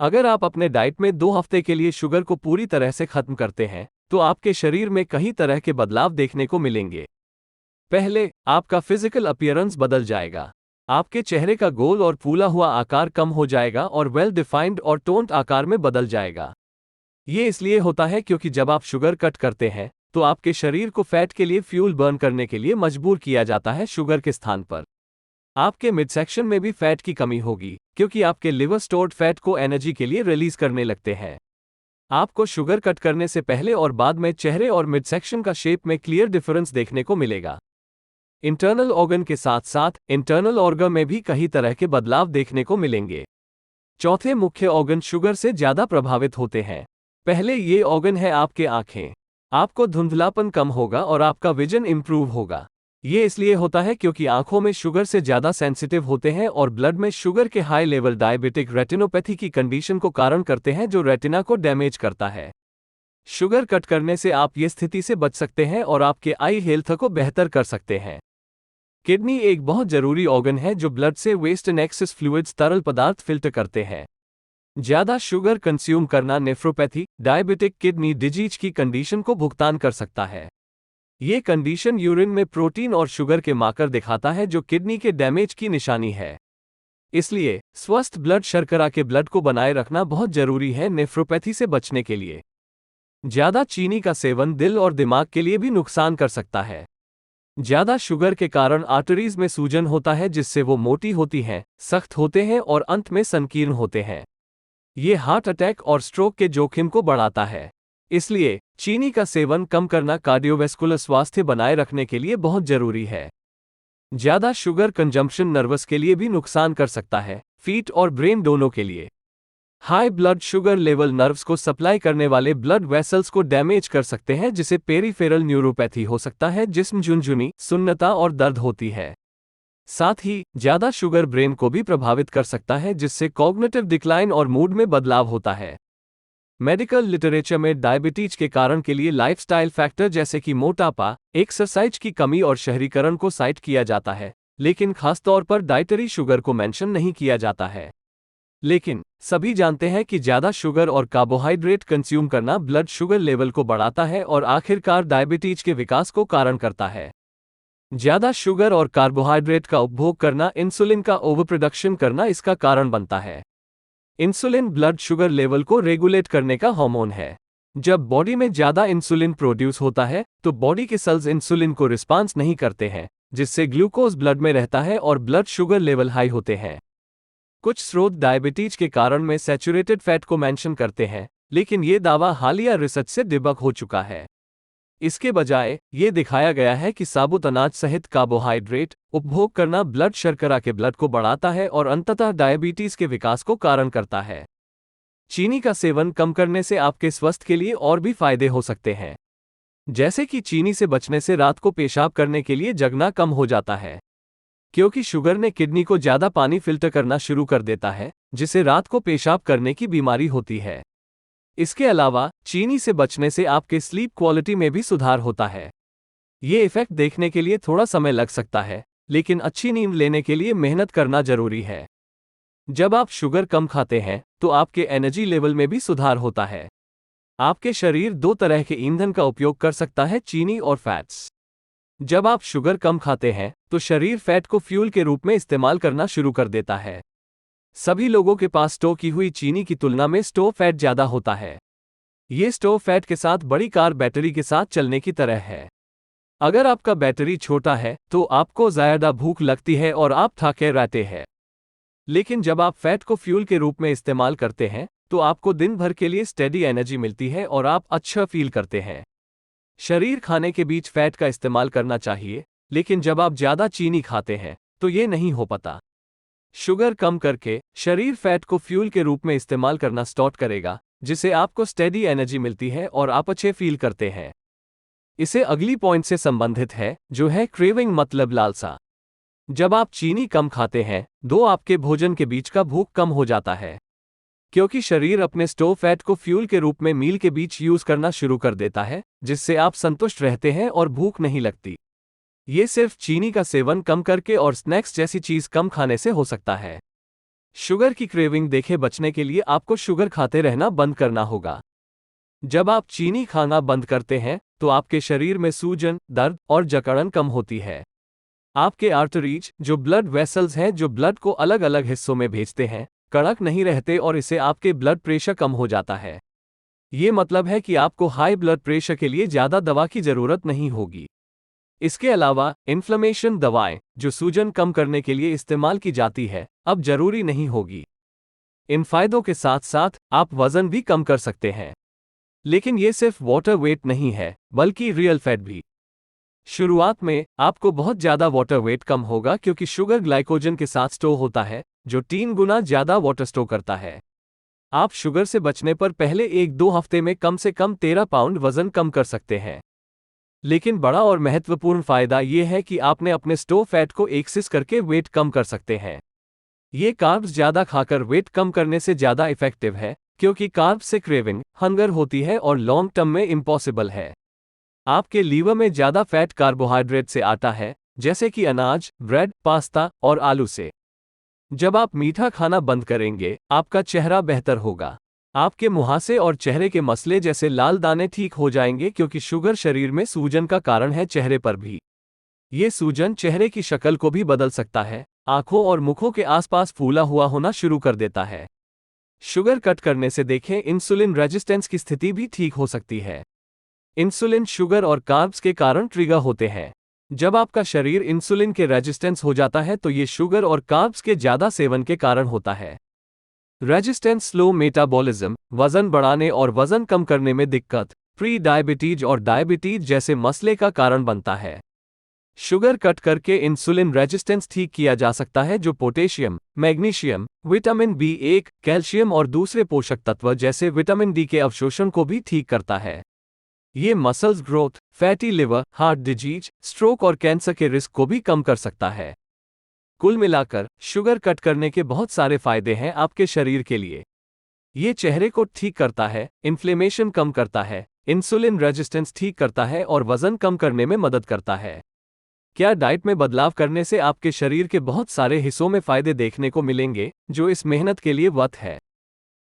अगर आप अपने डाइट में 2 हफ्ते के लिए शुगर को पूरी तरह से खत्म करते हैं, तो आपके शरीर में कई तरह के बदलाव देखने को मिलेंगे। पहले, आपका फिजिकल अपीयरेंस बदल जाएगा। आपके चेहरे का गोल और फूला हुआ आकार कम हो जाएगा और वेल डिफाइंड और टोन्ड आकार में बदल जाएगा। ये इसलिए होता है क्योंकि जब आप शुगर कट करते हैं, तो आपके शरीर को फैट के लिए फ्यूल बर्न करने के लिए मजबूर किया जाता है शुगर के स्थान पर। आपके मिडसेक्शन में भी फैट की कमी होगी, क्योंकि आपके लिवर स्टोर्ड फैट को एनर्जी के लिए रिलीज करने लगते हैं। आपको शुगर कट करने से पहले और बाद में चेहरे और मिडसेक्शन का शेप में क्लियर डिफरेंस देखने को मिलेगा। इंटरनल ऑर्गन के साथ साथ इंटरनल ऑर्गन में भी कई तरह के बदलाव देखने को मिलेंगे। चौथे मुख्य ऑर्गन शुगर से ज्यादा प्रभावित होते हैं। पहले ये ऑर्गन है आपके आंखें। आपको धुंधलापन कम होगा और आपका विजन इंप्रूव होगा। ये इसलिए होता है क्योंकि आंखों में शुगर से ज्यादा सेंसिटिव होते हैं और ब्लड में शुगर के हाई लेवल डायबिटिक रेटिनोपैथी की कंडीशन को कारण करते हैं जो रेटिना को डैमेज करता है। शुगर कट करने से आप ये स्थिति से बच सकते हैं और आपके आई हेल्थ को बेहतर कर सकते हैं। किडनी एक बहुत जरूरी ऑर्गन है जो ब्लड से वेस्ट एंड एक्सेस फ्लूइड्स तरल पदार्थ फिल्टर करते हैं। ज्यादा शुगर कंज्यूम करना नेफ्रोपैथी, डायबिटिक किडनी डिजीज की कंडीशन को भुगतान कर सकता है। ये कंडीशन यूरिन में प्रोटीन और शुगर के मार्कर दिखाता है जो किडनी के डैमेज की निशानी है। इसलिए स्वस्थ ब्लड शर्करा के ब्लड को बनाए रखना बहुत जरूरी है नेफ्रोपैथी से बचने के लिए। ज्यादा चीनी का सेवन दिल और दिमाग के लिए भी नुकसान कर सकता है। ज्यादा शुगर के कारण आर्टरीज में सूजन होता है जिससे वो मोटी होती हैं, सख्त होते हैं और अंत में संकीर्ण होते हैं। ये हार्ट अटैक और स्ट्रोक के जोखिम को बढ़ाता है। इसलिए चीनी का सेवन कम करना कार्डियोवैस्कुलर स्वास्थ्य बनाए रखने के लिए बहुत जरूरी है। ज्यादा शुगर कंजम्पशन नर्वस के लिए भी नुकसान कर सकता है, फीट और ब्रेन दोनों के लिए। High blood sugar level nerves को सप्लाई करने वाले ब्लड वेसल्स को डैमेज कर सकते हैं जिसे पेरिफेरल न्यूरोपैथी हो सकता है, जिसमें झुनझुनी, सुन्नता और दर्द होती है। साथ ही ज्यादा शुगर ब्रेन को भी प्रभावित कर सकता है जिससे कॉग्निटिव डिक्लाइन और मूड में बदलाव होता है। मेडिकल लिटरेचर में डायबिटीज के कारण के लिए लाइफस्टाइल फैक्टर जैसे कि मोटापा, एक्सरसाइज की कमी और शहरीकरण को साइट किया जाता है, लेकिन खासतौर पर डाइटरी शुगर को मेंशन नहीं किया जाता है। लेकिन सभी जानते हैं कि ज्यादा शुगर और कार्बोहाइड्रेट कंज्यूम करना ब्लड शुगर लेवल को बढ़ाता है और आखिरकार डायबिटीज के विकास को कारण करता है। ज्यादा शुगर और कार्बोहाइड्रेट का उपभोग करना इंसुलिन का ओवर प्रोडक्शन करना इसका कारण बनता है। इंसुलिन ब्लड शुगर लेवल को रेगुलेट करने का हार्मोन है। जब बॉडी में ज्यादा इंसुलिन प्रोड्यूस होता है तो बॉडी के सेल्स इंसुलिन को रिस्पॉन्स नहीं करते हैं, जिससे ग्लूकोज ब्लड में रहता है और ब्लड शुगर लेवल हाई होते हैं। कुछ स्रोत डायबिटीज के कारण में सैचुरेटेड फैट को मेंशन करते हैं, लेकिन ये दावा हालिया रिसर्च से डिबंक हो चुका है। इसके बजाय ये दिखाया गया है कि साबुत अनाज सहित कार्बोहाइड्रेट उपभोग करना ब्लड शर्करा के ब्लड को बढ़ाता है और अंततः डायबिटीज के विकास को कारण करता है। चीनी का सेवन कम करने से आपके स्वास्थ्य के लिए और भी फायदे हो सकते हैं, जैसे कि चीनी से बचने से रात को पेशाब करने के लिए जगना कम हो जाता है, क्योंकि शुगर ने किडनी को ज्यादा पानी फिल्टर करना शुरू कर देता है, जिसे रात को पेशाब करने की बीमारी होती है। इसके अलावा चीनी से बचने से आपके स्लीप क्वालिटी में भी सुधार होता है। ये इफेक्ट देखने के लिए थोड़ा समय लग सकता है, लेकिन अच्छी नींद लेने के लिए मेहनत करना जरूरी है। जब आप शुगर कम खाते हैं तो आपके एनर्जी लेवल में भी सुधार होता है। आपके शरीर 2 तरह के ईंधन का उपयोग कर सकता है, चीनी और फैट्स। जब आप शुगर कम खाते हैं तो शरीर फैट को फ्यूल के रूप में इस्तेमाल करना शुरू कर देता है। सभी लोगों के पास स्टोव की हुई चीनी की तुलना में स्टोव फैट ज्यादा होता है। ये स्टोव फैट के साथ बड़ी कार बैटरी के साथ चलने की तरह है। अगर आपका बैटरी छोटा है तो आपको ज्यादा भूख लगती है और आप थके रहते हैं। लेकिन जब आप फैट को फ्यूल के रूप में इस्तेमाल करते हैं तो आपको दिन भर के लिए स्टेडी एनर्जी मिलती है और आप अच्छा फील करते हैं। शरीर खाने के बीच फैट का इस्तेमाल करना चाहिए, लेकिन जब आप ज्यादा चीनी खाते हैं तो ये नहीं हो पाता। शुगर कम करके शरीर फैट को फ्यूल के रूप में इस्तेमाल करना स्टार्ट करेगा, जिससे आपको स्टेडी एनर्जी मिलती है और आप अच्छे फील करते हैं। इसे अगली पॉइंट से संबंधित है, जो है क्रेविंग, मतलब लालसा। जब आप चीनी कम खाते हैं तो आपके भोजन के बीच का भूख कम हो जाता है, क्योंकि शरीर अपने स्टोव फैट को फ्यूल के रूप में मील के बीच यूज करना शुरू कर देता है, जिससे आप संतुष्ट रहते हैं और भूख नहीं लगती। ये सिर्फ चीनी का सेवन कम करके और स्नैक्स जैसी चीज कम खाने से हो सकता है। शुगर की क्रेविंग देखे बचने के लिए आपको शुगर खाते रहना बंद करना होगा। जब आप चीनी खाना बंद करते हैं तो आपके शरीर में सूजन, दर्द और जकड़न कम होती है। आपके आर्टरीज, जो ब्लड वेसल्स हैं जो ब्लड को अलग अलग हिस्सों में भेजते हैं, कड़क नहीं रहते और इससे आपके ब्लड प्रेशर कम हो जाता है। ये मतलब है कि आपको हाई ब्लड प्रेशर के लिए ज़्यादा दवा की ज़रूरत नहीं होगी। इसके अलावा इन्फ्लेमेशन दवाएं, जो सूजन कम करने के लिए इस्तेमाल की जाती है, अब जरूरी नहीं होगी। इन फायदों के साथ साथ आप वजन भी कम कर सकते हैं। लेकिन ये सिर्फ वाटर वेट नहीं है, बल्कि रियल फैट भी। शुरुआत में आपको बहुत ज़्यादा वाटर वेट कम होगा क्योंकि शुगर ग्लाइकोजन के साथ स्टोर होता है, जो 3 गुना ज़्यादा वाटर स्टोर करता है। आप शुगर से बचने पर पहले 1-2 हफ्ते में कम से कम 13 पाउंड वजन कम कर सकते हैं। लेकिन बड़ा और महत्वपूर्ण फायदा यह है कि आपने अपने स्टोर फैट को एक्सेस करके वेट कम कर सकते हैं। ये कार्ब्स ज़्यादा खाकर वेट कम करने से ज़्यादा इफेक्टिव है, क्योंकि कार्ब्स से क्रेविंग, हंगर होती है और लॉन्ग टर्म में इम्पॉसिबल है। आपके लीवर में ज़्यादा फैट कार्बोहाइड्रेट से आता है, जैसे कि अनाज, ब्रेड, पास्ता और आलू से। जब आप मीठा खाना बंद करेंगे, आपका चेहरा बेहतर होगा। आपके मुहासे और चेहरे के मसले जैसे लाल दाने ठीक हो जाएंगे क्योंकि शुगर शरीर में सूजन का कारण है चेहरे पर भी। ये सूजन चेहरे की शक्ल को भी बदल सकता है, आंखों और मुखों के आसपास फूला हुआ होना शुरू कर देता है। शुगर कट करने से देखें इंसुलिन रेजिस्टेंस की स्थिति भी ठीक हो सकती है। इंसुलिन शुगर और कार्ब्स के कारण ट्रिगर होते हैं। जब आपका शरीर इंसुलिन के रेजिस्टेंस हो जाता है तो ये शुगर और कार्ब्स के ज़्यादा सेवन के कारण होता है। रेजिस्टेंस स्लो मेटाबॉलिज्म, वजन बढ़ाने और वजन कम करने में दिक्कत, प्री डायबिटीज और डायबिटीज जैसे मसले का कारण बनता है। शुगर कट करके इंसुलिन रेजिस्टेंस ठीक किया जा सकता है, जो potassium, magnesium, vitamin B1, calcium और दूसरे पोषक तत्व जैसे विटामिन D के अवशोषण को भी ठीक करता है। ये muscles growth, fatty liver, heart disease, stroke और कैंसर के रिस्क को भी कम कर सकता है। कुल मिलाकर शुगर कट करने के बहुत सारे फायदे हैं आपके शरीर के लिए। ये चेहरे को ठीक करता है, इन्फ्लेमेशन कम करता है, इंसुलिन रेजिस्टेंस ठीक करता है और वजन कम करने में मदद करता है। क्या डाइट में बदलाव करने से आपके शरीर के बहुत सारे हिस्सों में फायदे देखने को मिलेंगे, जो इस मेहनत के लिए वर्थ है।